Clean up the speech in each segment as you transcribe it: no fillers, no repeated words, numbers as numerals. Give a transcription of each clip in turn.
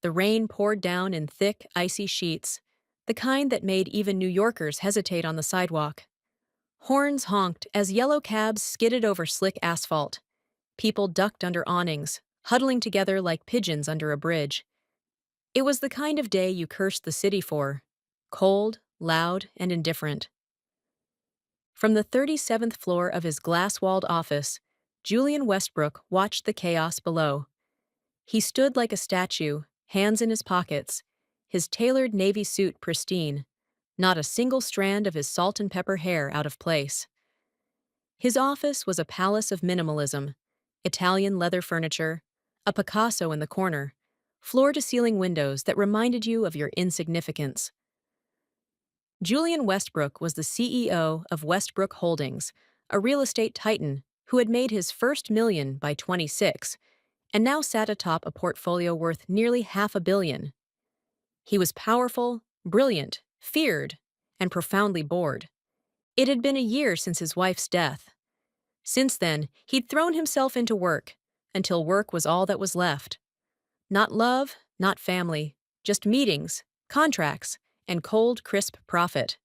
The rain poured down in thick, icy sheets, the kind that made even New Yorkers hesitate on the sidewalk. Horns honked as yellow cabs skidded over slick asphalt. People ducked under awnings, huddling together like pigeons under a bridge. It was the kind of day you cursed the city for. Cold, loud, and indifferent. From the 37th floor of his glass-walled office, Julian Westbrook watched the chaos below. He stood like a statue, hands in his pockets, his tailored navy suit pristine, not a single strand of his salt and pepper hair out of place. His office was a palace of minimalism, Italian leather furniture, a Picasso in the corner, floor-to-ceiling windows that reminded you of your insignificance. Julian Westbrook was the CEO of Westbrook Holdings, a real estate titan who had made his first million by 26 and now sat atop a portfolio worth nearly $500 million. He was powerful, brilliant, feared, and profoundly bored. It had been a year since his wife's death. Since then, he'd thrown himself into work, until work was all that was left. Not love, not family, just meetings, contracts, and cold, crisp profit.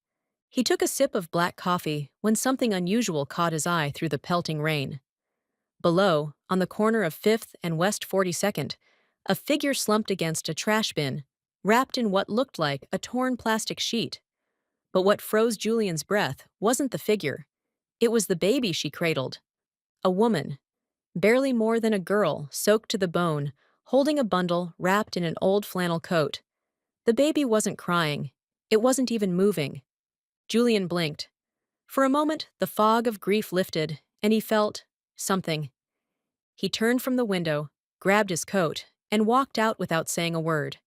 He took a sip of black coffee when something unusual caught his eye through the pelting rain. Below, on the corner of 5th and West 42nd, a figure slumped against a trash bin, wrapped in what looked like a torn plastic sheet. But what froze Julian's breath wasn't the figure. It was the baby she cradled. A woman, barely more than a girl, soaked to the bone, holding a bundle wrapped in an old flannel coat. The baby wasn't crying. It wasn't even moving. Julian blinked. For a moment, the fog of grief lifted, and he felt something. He turned from the window, grabbed his coat, and walked out without saying a word.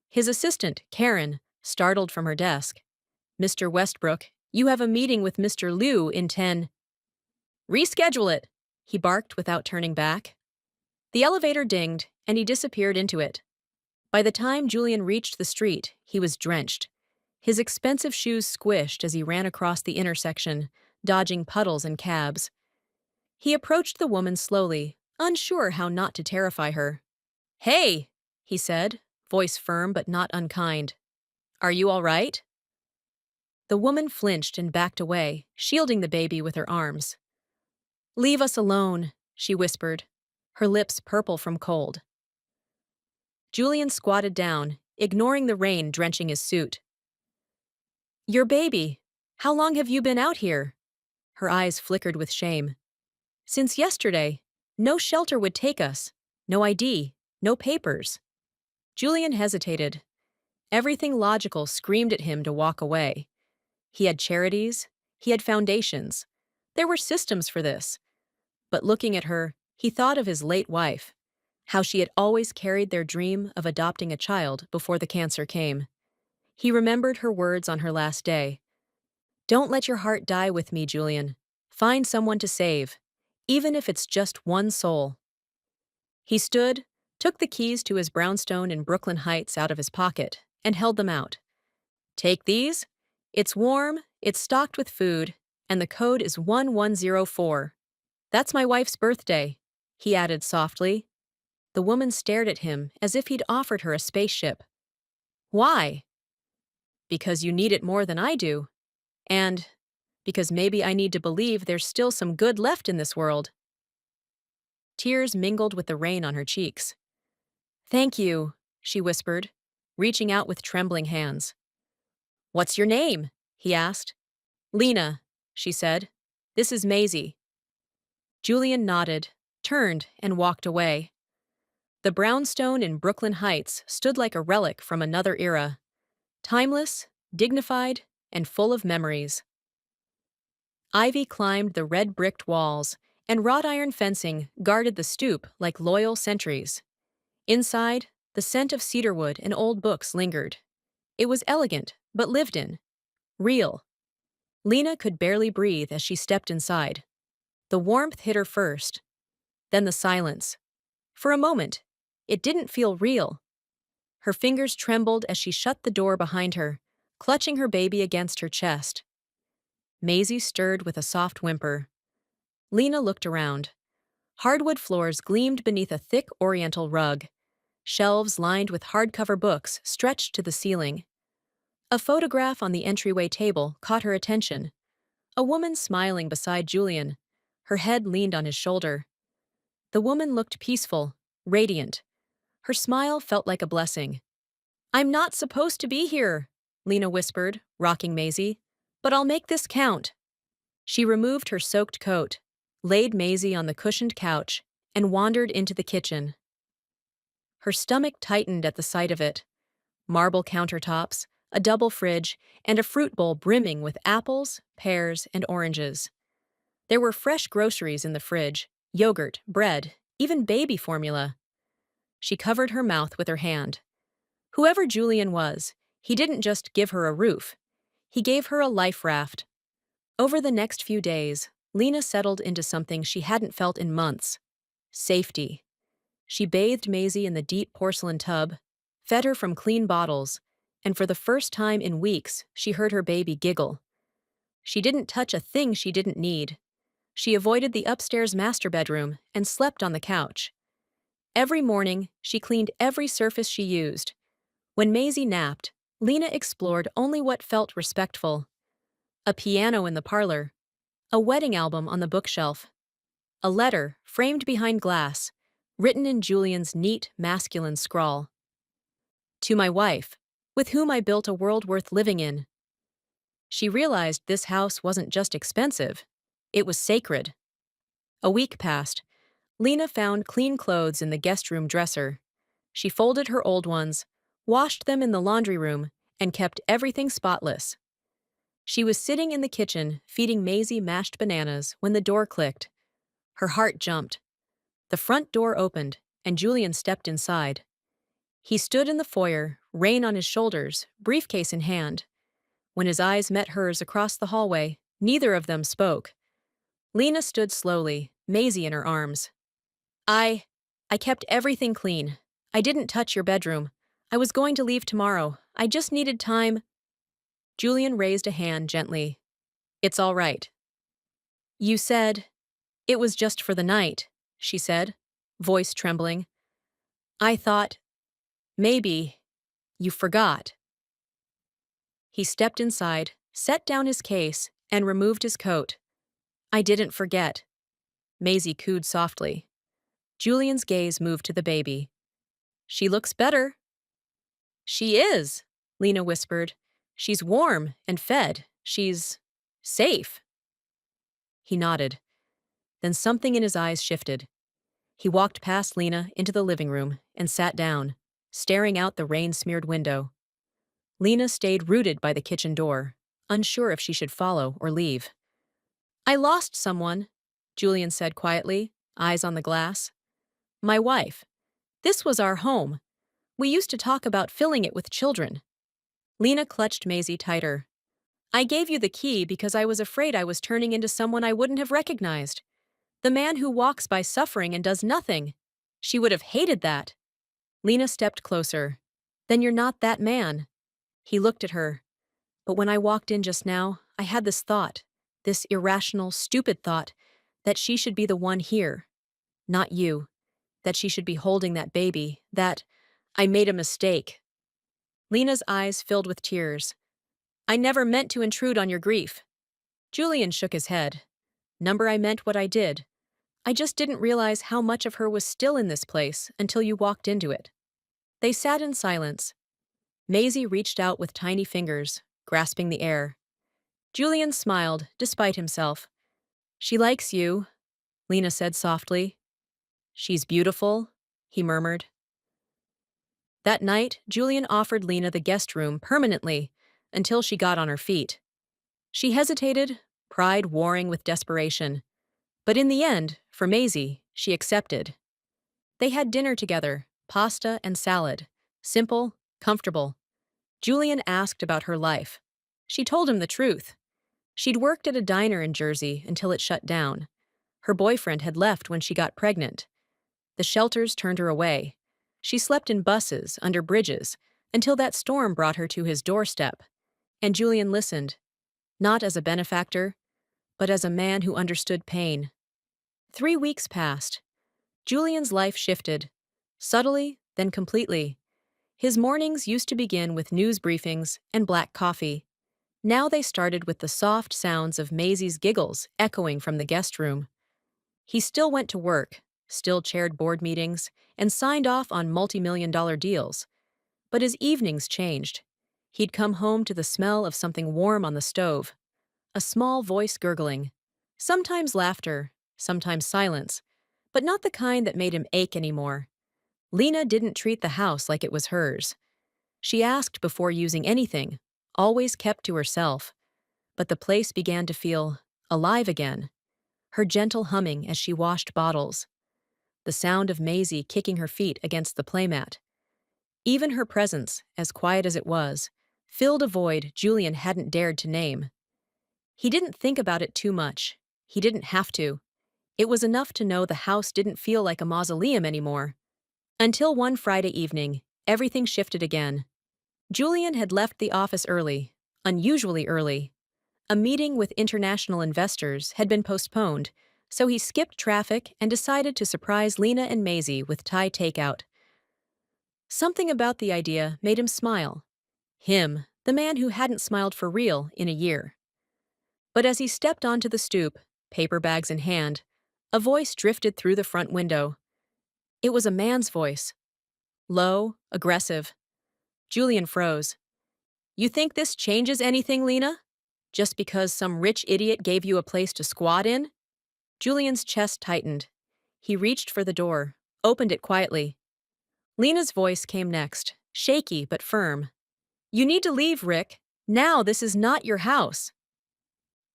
His assistant, Karen, startled from her desk. "Mr. Westbrook, you have a meeting with Mr. Liu in 10. "Reschedule it," he barked without turning back. The elevator dinged, and he disappeared into it. By the time Julian reached the street, he was drenched. His expensive shoes squished as he ran across the intersection, dodging puddles and cabs. He approached the woman slowly, unsure how not to terrify her. "Hey," he said, voice firm but not unkind. "Are you all right?" The woman flinched and backed away, shielding the baby with her arms. "Leave us alone," she whispered, her lips purple from cold. Julian squatted down, ignoring the rain drenching his suit. "Your baby. How long have you been out here?" Her eyes flickered with shame. "Since yesterday. No shelter would take us. No ID. No papers." Julian hesitated. Everything logical screamed at him to walk away. He had charities. He had foundations. There were systems for this. But looking at her, he thought of his late wife, how she had always carried their dream of adopting a child before the cancer came. He remembered her words on her last day. "Don't let your heart die with me, Julian. Find someone to save, even if it's just one soul." He stood, took the keys to his brownstone in Brooklyn Heights out of his pocket, and held them out. "Take these. It's warm, it's stocked with food, and the code is 1104. That's my wife's birthday," he added softly. The woman stared at him as if he'd offered her a spaceship. "Why?" "Because you need it more than I do. And because maybe I need to believe there's still some good left in this world." Tears mingled with the rain on her cheeks. "Thank you," she whispered, reaching out with trembling hands. "What's your name?" he asked. "Lena," she said. "This is Maisie." Julian nodded, turned, and walked away. The brownstone in Brooklyn Heights stood like a relic from another era, timeless, dignified, and full of memories. Ivy climbed the red-bricked walls, and wrought iron fencing guarded the stoop like loyal sentries. Inside, the scent of cedarwood and old books lingered. It was elegant, but lived in. Real. Lena could barely breathe as she stepped inside. The warmth hit her first, then the silence. For a moment, it didn't feel real. Her fingers trembled as she shut the door behind her, clutching her baby against her chest. Maisie stirred with a soft whimper. Lena looked around. Hardwood floors gleamed beneath a thick oriental rug. Shelves lined with hardcover books stretched to the ceiling. A photograph on the entryway table caught her attention. A woman smiling beside Julian. Her head leaned on his shoulder. The woman looked peaceful, radiant. Her smile felt like a blessing. "I'm not supposed to be here," Lena whispered, rocking Maisie. "But I'll make this count." She removed her soaked coat, laid Maisie on the cushioned couch, and wandered into the kitchen. Her stomach tightened at the sight of it. Marble countertops, a double fridge, and a fruit bowl brimming with apples, pears, and oranges. There were fresh groceries in the fridge, yogurt, bread, even baby formula. She covered her mouth with her hand. Whoever Julian was, he didn't just give her a roof. He gave her a life raft. Over the next few days, Lena settled into something she hadn't felt in months: safety. She bathed Maisie in the deep porcelain tub, fed her from clean bottles, and for the first time in weeks, she heard her baby giggle. She didn't touch a thing she didn't need. She avoided the upstairs master bedroom and slept on the couch. Every morning, she cleaned every surface she used. When Maisie napped, Lena explored only what felt respectful. A piano in the parlor, a wedding album on the bookshelf, a letter framed behind glass, written in Julian's neat, masculine scrawl. "To my wife, with whom I built a world worth living in." She realized this house wasn't just expensive, it was sacred. A week passed. Lena found clean clothes in the guest room dresser. She folded her old ones, washed them in the laundry room, and kept everything spotless. She was sitting in the kitchen feeding Maisie mashed bananas when the door clicked. Her heart jumped. The front door opened, and Julian stepped inside. He stood in the foyer, rein on his shoulders, briefcase in hand. When his eyes met hers across the hallway, neither of them spoke. Lena stood slowly, Maisie in her arms. I kept everything clean. I didn't touch your bedroom. I was going to leave tomorrow. I just needed time." Julian raised a hand gently. "It's all right." "You said it was just for the night," she said, voice trembling. "I thought maybe you forgot." He stepped inside, set down his case, and removed his coat. "I didn't forget." Maisie cooed softly. Julian's gaze moved to the baby. "She looks better." "She is," Lena whispered. "She's warm and fed. She's safe." He nodded. Then something in his eyes shifted. He walked past Lena into the living room and sat down, staring out the rain-smeared window. Lena stayed rooted by the kitchen door, unsure if she should follow or leave. "I lost someone," Julian said quietly, eyes on the glass. "My wife. This was our home. We used to talk about filling it with children." Lena clutched Maisie tighter. "I gave you the key because I was afraid I was turning into someone I wouldn't have recognized. The man who walks by suffering and does nothing. She would have hated that." Lena stepped closer. "Then you're not that man." He looked at her. "But when I walked in just now, I had this thought, this irrational, stupid thought, that she should be the one here, not you, that she should be holding that baby, that I made a mistake." Lena's eyes filled with tears. "I never meant to intrude on your grief." Julian shook his head. "Number, I meant what I did. I just didn't realize how much of her was still in this place until you walked into it." They sat in silence. Maisie reached out with tiny fingers, grasping the air. Julian smiled, despite himself. "She likes you," Lena said softly. "She's beautiful," he murmured. That night, Julian offered Lena the guest room permanently until she got on her feet. She hesitated, pride warring with desperation. But in the end, for Maisie, she accepted. They had dinner together, pasta and salad. Simple, comfortable. Julian asked about her life. She told him the truth. She'd worked at a diner in Jersey until it shut down. Her boyfriend had left when she got pregnant. The shelters turned her away. She slept in buses, under bridges, until that storm brought her to his doorstep. And Julian listened, not as a benefactor, but as a man who understood pain. 3 weeks passed. Julian's life shifted. Subtly, then completely. His mornings used to begin with news briefings and black coffee. Now they started with the soft sounds of Maisie's giggles echoing from the guest room. He still went to work, still chaired board meetings, and signed off on multi-million-dollar deals. But his evenings changed. He'd come home to the smell of something warm on the stove, a small voice gurgling, sometimes laughter, sometimes silence, but not the kind that made him ache anymore. Lena didn't treat the house like it was hers. She asked before using anything, always kept to herself. But the place began to feel alive again, her gentle humming as she washed bottles, the sound of Maisie kicking her feet against the playmat. Even her presence, as quiet as it was, filled a void Julian hadn't dared to name. He didn't think about it too much. He didn't have to. It was enough to know the house didn't feel like a mausoleum anymore. Until one Friday evening, everything shifted again. Julian had left the office early, unusually early. A meeting with international investors had been postponed, so he skipped traffic and decided to surprise Lena and Maisie with Thai takeout. Something about the idea made him smile. Him, the man who hadn't smiled for real in a year. But as he stepped onto the stoop, paper bags in hand, a voice drifted through the front window. It was a man's voice. Low, aggressive. Julian froze. "You think this changes anything, Lena? Just because some rich idiot gave you a place to squat in?" Julian's chest tightened. He reached for the door, opened it quietly. Lena's voice came next, shaky but firm. "You need to leave, Rick. Now this is not your house."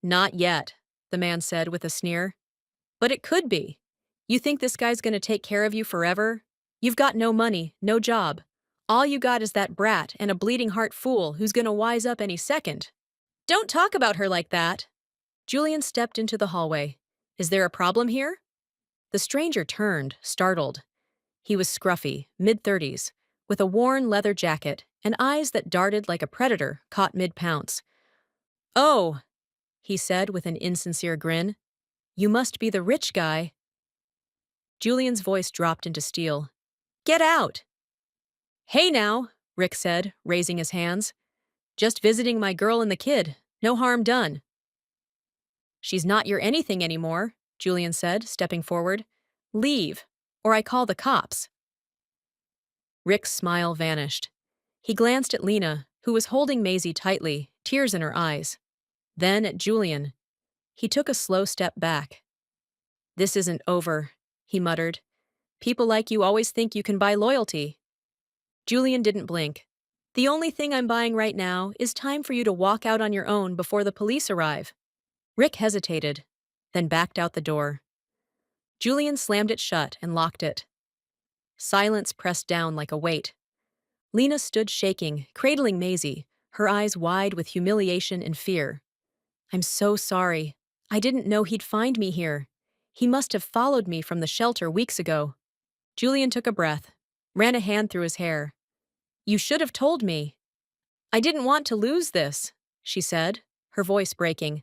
"Not yet," the man said with a sneer. "But it could be. You think this guy's gonna take care of you forever? You've got no money, no job. All you got is that brat and a bleeding heart fool who's gonna wise up any second." "Don't talk about her like that." Julian stepped into the hallway. "Is there a problem here?" The stranger turned, startled. He was scruffy, mid-30s, with a worn leather jacket and eyes that darted like a predator caught mid-pounce. "Oh," he said with an insincere grin. "You must be the rich guy." Julian's voice dropped into steel. "Get out!" "Hey now," Rick said, raising his hands. "Just visiting my girl and the kid. No harm done." "She's not your anything anymore," Julian said, stepping forward. "Leave, or I call the cops." Rick's smile vanished. He glanced at Lena, who was holding Maisie tightly, tears in her eyes. Then at Julian. He took a slow step back. "This isn't over," he muttered. "People like you always think you can buy loyalty." Julian didn't blink. "The only thing I'm buying right now is time for you to walk out on your own before the police arrive." Rick hesitated, then backed out the door. Julian slammed it shut and locked it. Silence pressed down like a weight. Lena stood shaking, cradling Maisie, her eyes wide with humiliation and fear. "I'm so sorry. I didn't know he'd find me here. He must have followed me from the shelter weeks ago." Julian took a breath, ran a hand through his hair. "You should have told me." "I didn't want to lose this," she said, her voice breaking.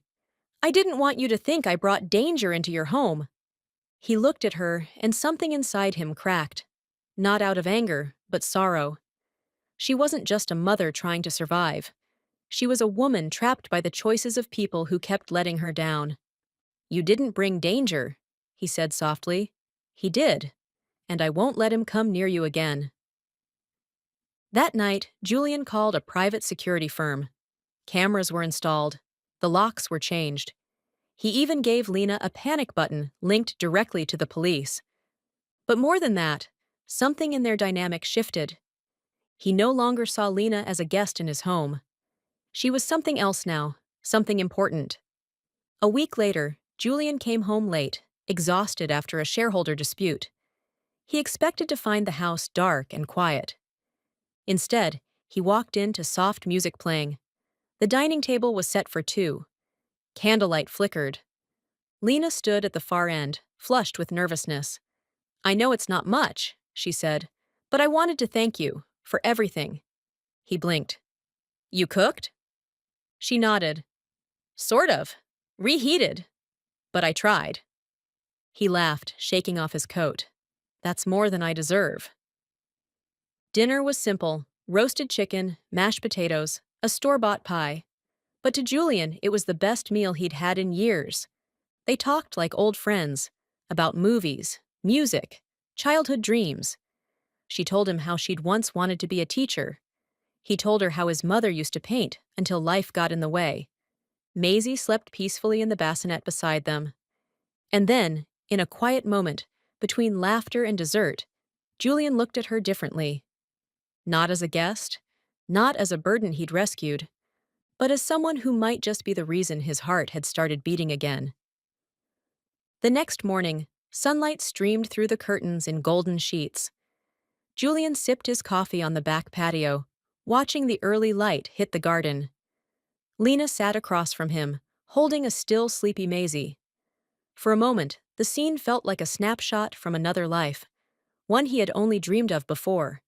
"I didn't want you to think I brought danger into your home." He looked at her, and something inside him cracked. Not out of anger, but sorrow. She wasn't just a mother trying to survive. She was a woman trapped by the choices of people who kept letting her down. "You didn't bring danger," he said softly. "He did, and I won't let him come near you again." That night, Julian called a private security firm. Cameras were installed. The locks were changed. He even gave Lena a panic button linked directly to the police. But more than that, something in their dynamic shifted. He no longer saw Lena as a guest in his home. She was something else now, something important. A week later, Julian came home late, exhausted after a shareholder dispute. He expected to find the house dark and quiet. Instead, he walked in to soft music playing. The dining table was set for two. Candlelight flickered. Lena stood at the far end, flushed with nervousness. "I know it's not much," she said, "but I wanted to thank you for everything." He blinked. "You cooked?" She nodded. "Sort of. Reheated. But I tried." He laughed, shaking off his coat. "That's more than I deserve." Dinner was simple: roasted chicken, mashed potatoes, a store-bought pie. But to Julian, it was the best meal he'd had in years. They talked like old friends, about movies, music, childhood dreams. She told him how she'd once wanted to be a teacher. He told her how his mother used to paint until life got in the way. Maisie slept peacefully in the bassinet beside them. And then, in a quiet moment, between laughter and dessert, Julian looked at her differently. Not as a guest, not as a burden he'd rescued, but as someone who might just be the reason his heart had started beating again. The next morning, sunlight streamed through the curtains in golden sheets. Julian sipped his coffee on the back patio, watching the early light hit the garden. Lena sat across from him, holding a still sleepy Maisie. For a moment, the scene felt like a snapshot from another life, one he had only dreamed of before.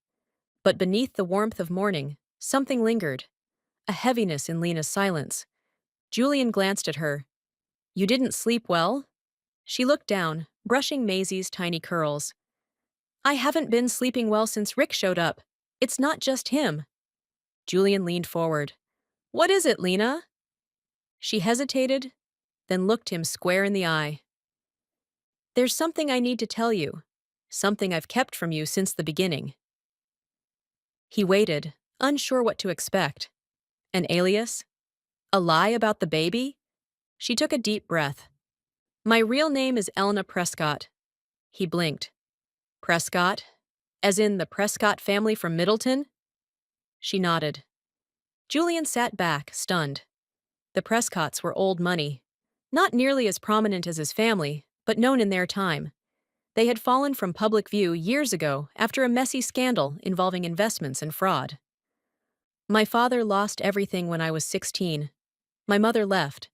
But beneath the warmth of morning, something lingered, a heaviness in Lena's silence. Julian glanced at her. "You didn't sleep well?" She looked down, brushing Maisie's tiny curls. "I haven't been sleeping well since Rick showed up. It's not just him." Julian leaned forward. "What is it, Lena?" She hesitated, then looked him square in the eye. "There's something I need to tell you. Something I've kept from you since the beginning." He waited, unsure what to expect. An alias? A lie about the baby? She took a deep breath. "My real name is Elena Prescott." He blinked. "Prescott? As in the Prescott family from Middleton?" She nodded. Julian sat back, stunned. The Prescotts were old money. Not nearly as prominent as his family, but known in their time. They had fallen from public view years ago after a messy scandal involving investments and fraud. "My father lost everything when I was 16. My mother left.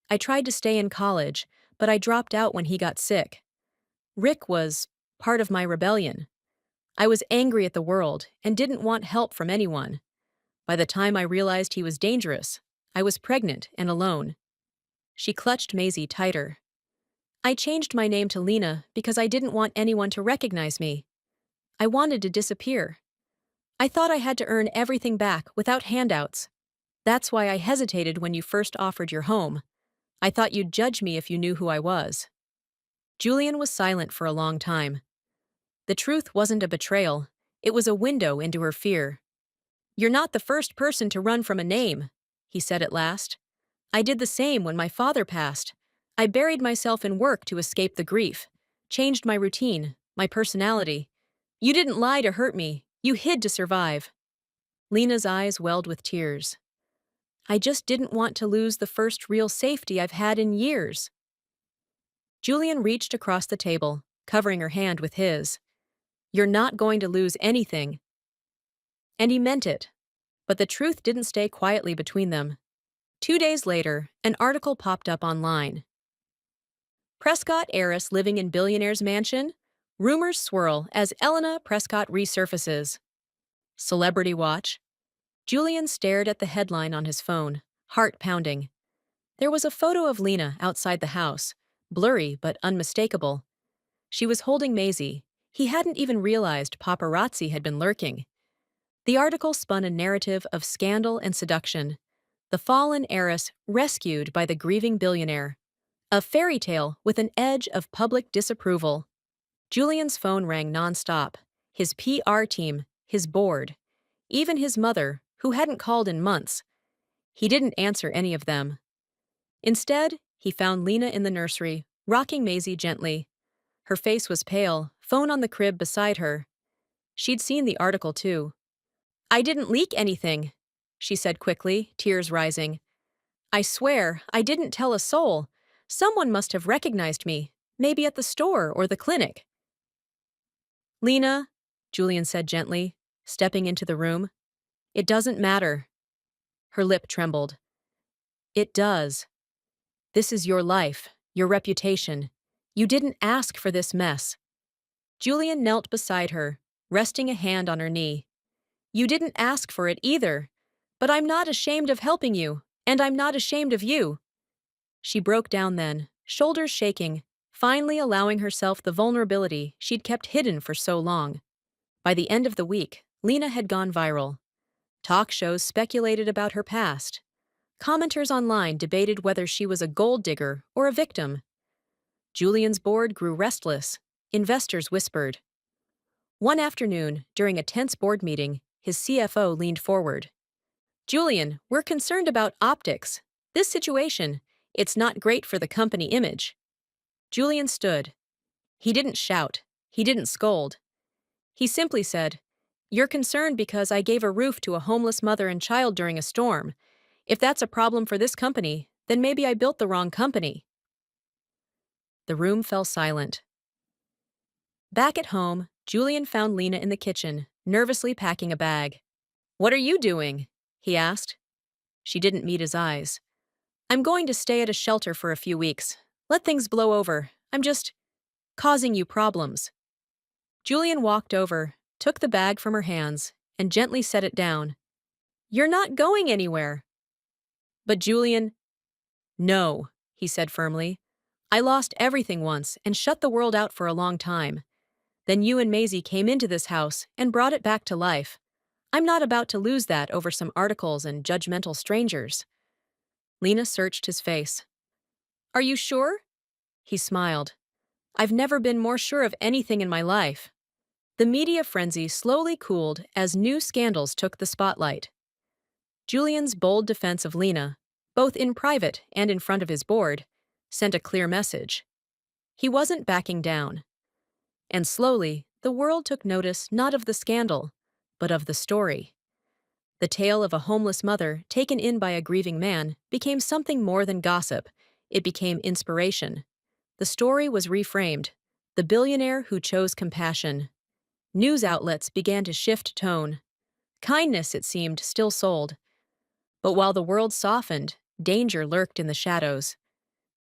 I tried to stay in college, but I dropped out when he got sick. Rick was part of my rebellion. I was angry at the world and didn't want help from anyone. By the time I realized he was dangerous, I was pregnant and alone." She clutched Maisie tighter. "I changed my name to Lena because I didn't want anyone to recognize me. I wanted to disappear. I thought I had to earn everything back without handouts. That's why I hesitated when you first offered your home. I thought you'd judge me if you knew who I was." Julian was silent for a long time. The truth wasn't a betrayal. It was a window into her fear. "You're not the first person to run from a name," he said at last. "I did the same when my father passed. I buried myself in work to escape the grief, changed my routine, my personality. You didn't lie to hurt me. You hid to survive." Lena's eyes welled with tears. "I just didn't want to lose the first real safety I've had in years." Julian reached across the table, covering her hand with his. "You're not going to lose anything." And he meant it. But the truth didn't stay quietly between them. 2 days later, an article popped up online. "Prescott heiress living in billionaire's mansion? Rumors swirl as Elena Prescott resurfaces." Celebrity Watch. Julian stared at the headline on his phone, heart pounding. There was a photo of Lena outside the house, blurry but unmistakable. She was holding Maisie. He hadn't even realized paparazzi had been lurking. The article spun a narrative of scandal and seduction. The fallen heiress rescued by the grieving billionaire. A fairy tale with an edge of public disapproval. Julian's phone rang nonstop. His PR team, his board, even his mother, who hadn't called in months. He didn't answer any of them. Instead, he found Lena in the nursery, rocking Maisie gently. Her face was pale, phone on the crib beside her. She'd seen the article too. "I didn't leak anything," she said quickly, tears rising. "I swear, I didn't tell a soul. Someone must have recognized me, maybe at the store or the clinic." "Lena," Julian said gently, stepping into the room, "it doesn't matter." Her lip trembled. "It does. This is your life, your reputation. You didn't ask for this mess." Julian knelt beside her, resting a hand on her knee. "You didn't ask for it either. But I'm not ashamed of helping you, and I'm not ashamed of you." She broke down then, shoulders shaking, finally allowing herself the vulnerability she'd kept hidden for so long. By the end of the week, Lena had gone viral. Talk shows speculated about her past. Commenters online debated whether she was a gold digger or a victim. Julian's board grew restless. Investors whispered. One afternoon, during a tense board meeting, his CFO leaned forward. Julian, we're concerned about optics. This situation, it's not great for the company image. Julian stood. He didn't shout. He didn't scold. He simply said, "You're concerned because I gave a roof to a homeless mother and child during a storm. If that's a problem for this company, then maybe I built the wrong company." The room fell silent. Back at home, Julian found Lena in the kitchen, nervously packing a bag. "What are you doing?" he asked. She didn't meet his eyes. "I'm going to stay at a shelter for a few weeks. Let things blow over. I'm just causing you problems." Julian walked over, took the bag from her hands, and gently set it down. "You're not going anywhere." But Julian, "No," he said firmly. "I lost everything once and shut the world out for a long time. Then you and Maisie came into this house and brought it back to life. I'm not about to lose that over some articles and judgmental strangers." Lena searched his face. "Are you sure?" He smiled. "I've never been more sure of anything in my life." The media frenzy slowly cooled as new scandals took the spotlight. Julian's bold defense of Lena, both in private and in front of his board, sent a clear message. He wasn't backing down. And slowly, the world took notice not of the scandal, but of the story. The tale of a homeless mother taken in by a grieving man became something more than gossip. It became inspiration. The story was reframed. The billionaire who chose compassion. News outlets began to shift tone. Kindness, it seemed, still sold. But while the world softened, danger lurked in the shadows.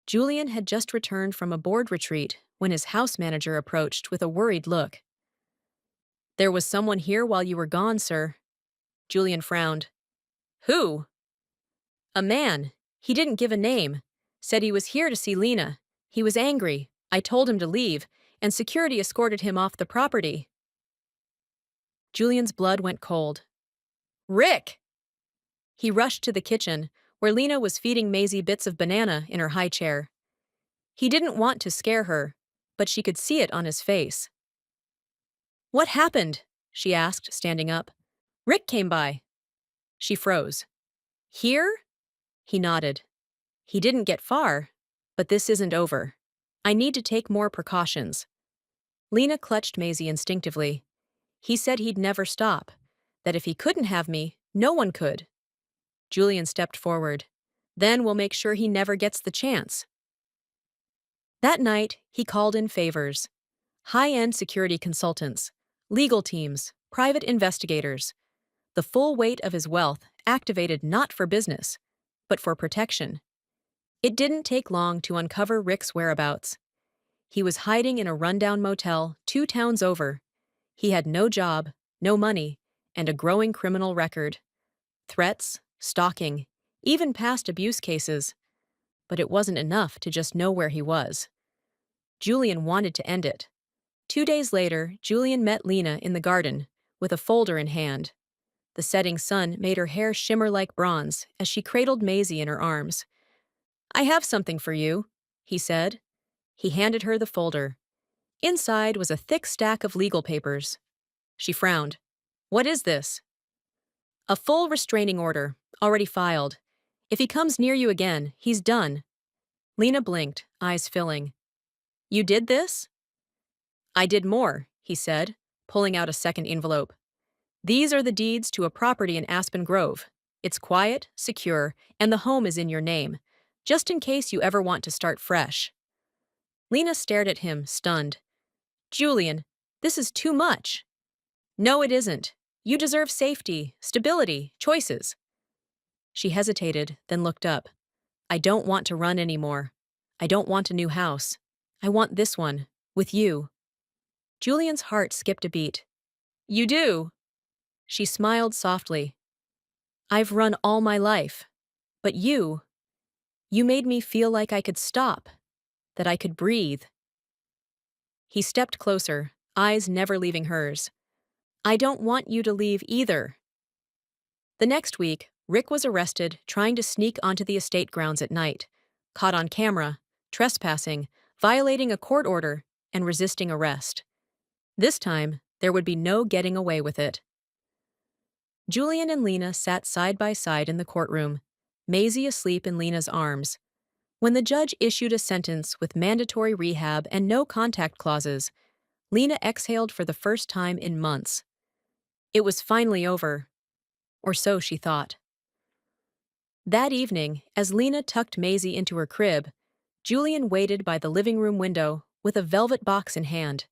Julian had just returned from a board retreat when his house manager approached with a worried look. "There was someone here while you were gone, sir." Julian frowned. "Who?" "A man. He didn't give a name. Said he was here to see Lena. He was angry. I told him to leave, and security escorted him off the property." Julian's blood went cold. "Rick!" He rushed to the kitchen, where Lena was feeding Maisie bits of banana in her high chair. He didn't want to scare her, but she could see it on his face. "What happened?" she asked, standing up. "Rick came by." She froze. "Here?" He nodded. "He didn't get far, but this isn't over. I need to take more precautions." Lena clutched Maisie instinctively. "He said he'd never stop, that if he couldn't have me, no one could." Julian stepped forward. "Then we'll make sure he never gets the chance." That night, he called in favors. High-end security consultants, legal teams, private investigators. The full weight of his wealth activated not for business, but for protection. It didn't take long to uncover Rick's whereabouts. He was hiding in a rundown motel 2 towns over. He had no job, no money, and a growing criminal record. Threats, stalking, even past abuse cases. But it wasn't enough to just know where he was. Julian wanted to end it. 2 days later, Julian met Lena in the garden, with a folder in hand. The setting sun made her hair shimmer like bronze as she cradled Maisie in her arms. "I have something for you," he said. He handed her the folder. Inside was a thick stack of legal papers. She frowned. "What is this?" "A full restraining order, already filed. If he comes near you again, he's done." Lena blinked, eyes filling. "You did this?" "I did more," he said, pulling out a second envelope. "These are the deeds to a property in Aspen Grove. It's quiet, secure, and the home is in your name, just in case you ever want to start fresh." Lena stared at him, stunned. "Julian, this is too much." "No, it isn't. You deserve safety, stability, choices." She hesitated, then looked up. "I don't want to run anymore. I don't want a new house. I want this one, with you." Julian's heart skipped a beat. "You do?" She smiled softly. "I've run all my life. But you made me feel like I could stop, that I could breathe." He stepped closer, eyes never leaving hers. I don't want you to leave either. The next week, Rick was arrested trying to sneak onto the estate grounds at night, caught on camera, trespassing, violating a court order, and resisting arrest. This time, there would be no getting away with it. Julian and Lena sat side by side in the courtroom, Maisie asleep in Lena's arms. When the judge issued a sentence with mandatory rehab and no contact clauses, Lena exhaled for the first time in months. It was finally over, or so she thought. That evening, as Lena tucked Maisie into her crib, Julian waited by the living room window with a velvet box in hand.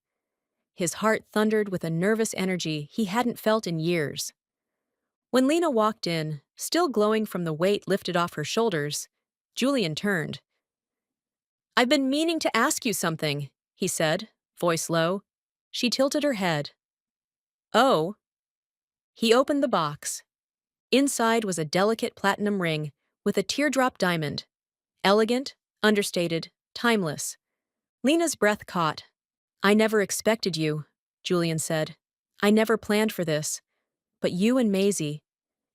His heart thundered with a nervous energy he hadn't felt in years. When Lena walked in, still glowing from the weight lifted off her shoulders, Julian turned. "I've been meaning to ask you something," he said, voice low. She tilted her head. "Oh." He opened the box. Inside was a delicate platinum ring with a teardrop diamond. Elegant, understated, timeless. Lena's breath caught. "I never expected you," Julian said. "I never planned for this. But you and Maisie,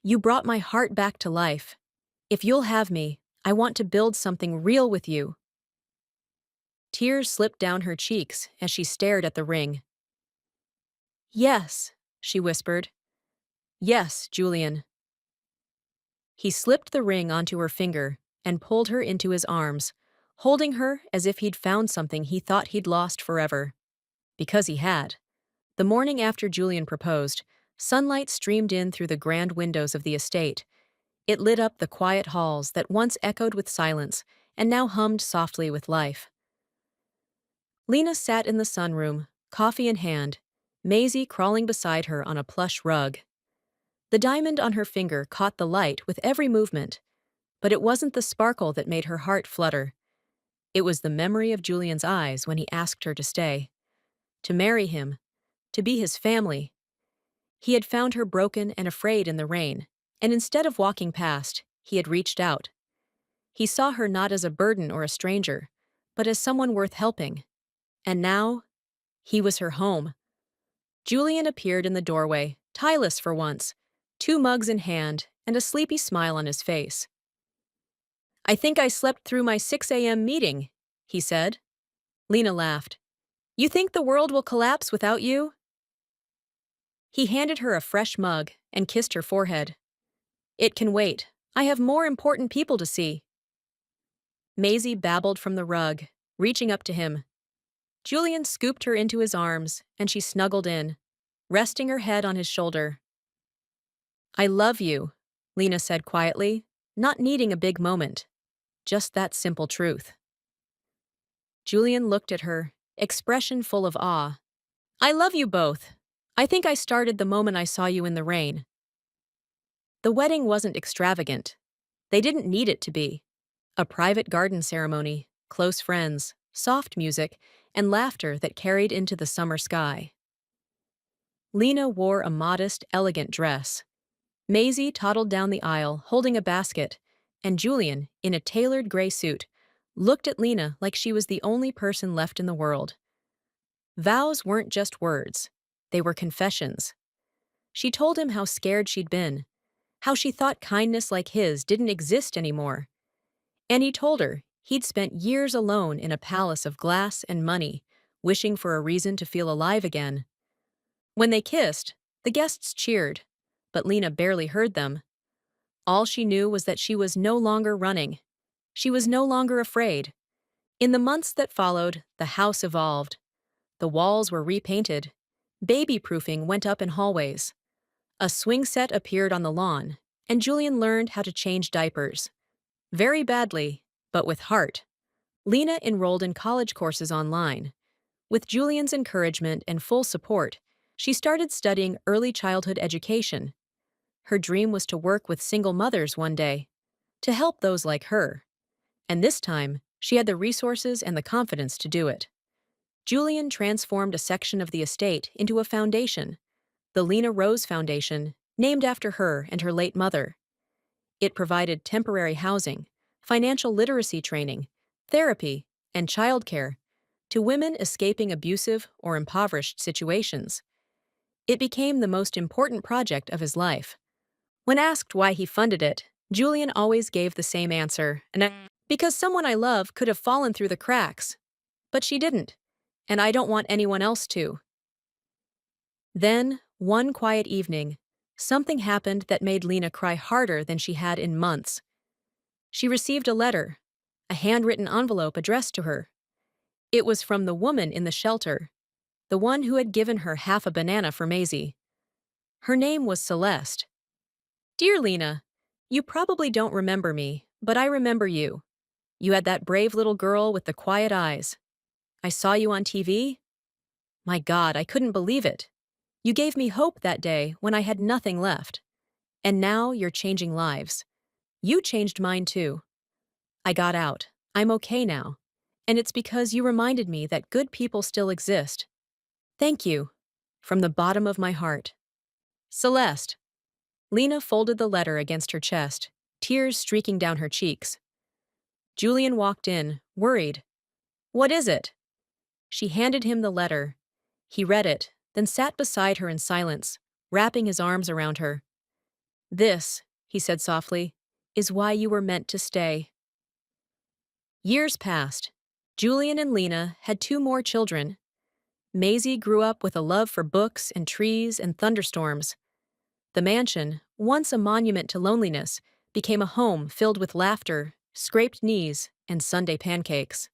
you brought my heart back to life. If you'll have me, I want to build something real with you." Tears slipped down her cheeks as she stared at the ring. "Yes," she whispered. "Yes, Julian." He slipped the ring onto her finger and pulled her into his arms, holding her as if he'd found something he thought he'd lost forever. Because he had. The morning after Julian proposed, sunlight streamed in through the grand windows of the estate. It lit up the quiet halls that once echoed with silence and now hummed softly with life. Lena sat in the sunroom, coffee in hand, Maisie crawling beside her on a plush rug. The diamond on her finger caught the light with every movement, but it wasn't the sparkle that made her heart flutter. It was the memory of Julian's eyes when he asked her to stay, to marry him, to be his family. He had found her broken and afraid in the rain, and instead of walking past, he had reached out. He saw her not as a burden or a stranger, but as someone worth helping. And now, he was her home. Julian appeared in the doorway, tieless for once, 2 mugs in hand and a sleepy smile on his face. "I think I slept through my 6 a.m. meeting," he said. Lena laughed. "You think the world will collapse without you?" He handed her a fresh mug and kissed her forehead. "It can wait. I have more important people to see." Maisie babbled from the rug, reaching up to him. Julian scooped her into his arms, and she snuggled in, resting her head on his shoulder. "I love you," Lena said quietly, not needing a big moment. Just that simple truth. Julian looked at her, expression full of awe. "I love you both. I think I started the moment I saw you in the rain." The wedding wasn't extravagant. They didn't need it to be. A private garden ceremony, close friends, soft music, and laughter that carried into the summer sky. Lena wore a modest, elegant dress. Maisie toddled down the aisle, holding a basket, and Julian, in a tailored gray suit, looked at Lena like she was the only person left in the world. Vows weren't just words. They were confessions. She told him how scared she'd been, how she thought kindness like his didn't exist anymore. And he told her he'd spent years alone in a palace of glass and money, wishing for a reason to feel alive again. When they kissed, the guests cheered, but Lena barely heard them. All she knew was that she was no longer running. She was no longer afraid. In the months that followed, the house evolved. The walls were repainted. Baby-proofing went up in hallways. A swing set appeared on the lawn, and Julian learned how to change diapers. Very badly, but with heart. Lena enrolled in college courses online. With Julian's encouragement and full support, she started studying early childhood education. Her dream was to work with single mothers one day, to help those like her. And this time, she had the resources and the confidence to do it. Julian transformed a section of the estate into a foundation, the Lena Rose Foundation, named after her and her late mother. It provided temporary housing, financial literacy training, therapy, and childcare to women escaping abusive or impoverished situations. It became the most important project of his life. When asked why he funded it, Julian always gave the same answer, because someone I love could have fallen through the cracks, but she didn't, and I don't want anyone else to. Then, one quiet evening, something happened that made Lena cry harder than she had in months. She received a letter, a handwritten envelope addressed to her. It was from the woman in the shelter, the one who had given her half a banana for Maisie. Her name was Celeste. Dear Lena, you probably don't remember me, but I remember you. You had that brave little girl with the quiet eyes. I saw you on TV. My God, I couldn't believe it. You gave me hope that day when I had nothing left. And now you're changing lives. You changed mine too. I got out. I'm okay now. And it's because you reminded me that good people still exist. Thank you. From the bottom of my heart. Celeste. Lena folded the letter against her chest, tears streaking down her cheeks. Julian walked in, worried. What is it? She handed him the letter. He read it, then sat beside her in silence, wrapping his arms around her. This, he said softly, is why you were meant to stay. Years passed. Julian and Lena had two more children. Maisie grew up with a love for books and trees and thunderstorms. The mansion, once a monument to loneliness, became a home filled with laughter, scraped knees, and Sunday pancakes.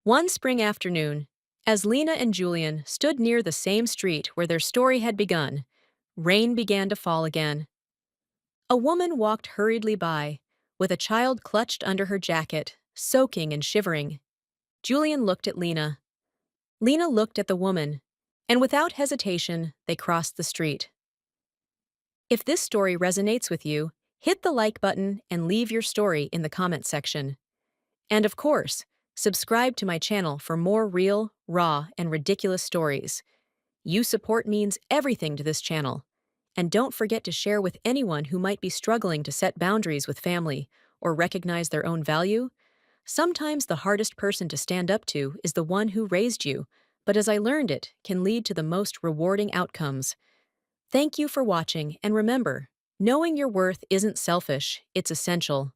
One spring afternoon, as Lena and Julian stood near the same street where their story had begun, rain began to fall again. A woman walked hurriedly by, with a child clutched under her jacket, soaking and shivering. Julian looked at Lena. Lena looked at the woman, and without hesitation, they crossed the street. If this story resonates with you, hit the like button and leave your story in the comment section. And of course, subscribe to my channel for more real, raw, and ridiculous stories. Your support means everything to this channel. And don't forget to share with anyone who might be struggling to set boundaries with family or recognize their own value. Sometimes the hardest person to stand up to is the one who raised you, but as I learned it, can lead to the most rewarding outcomes. Thank you for watching, and remember, knowing your worth isn't selfish, it's essential.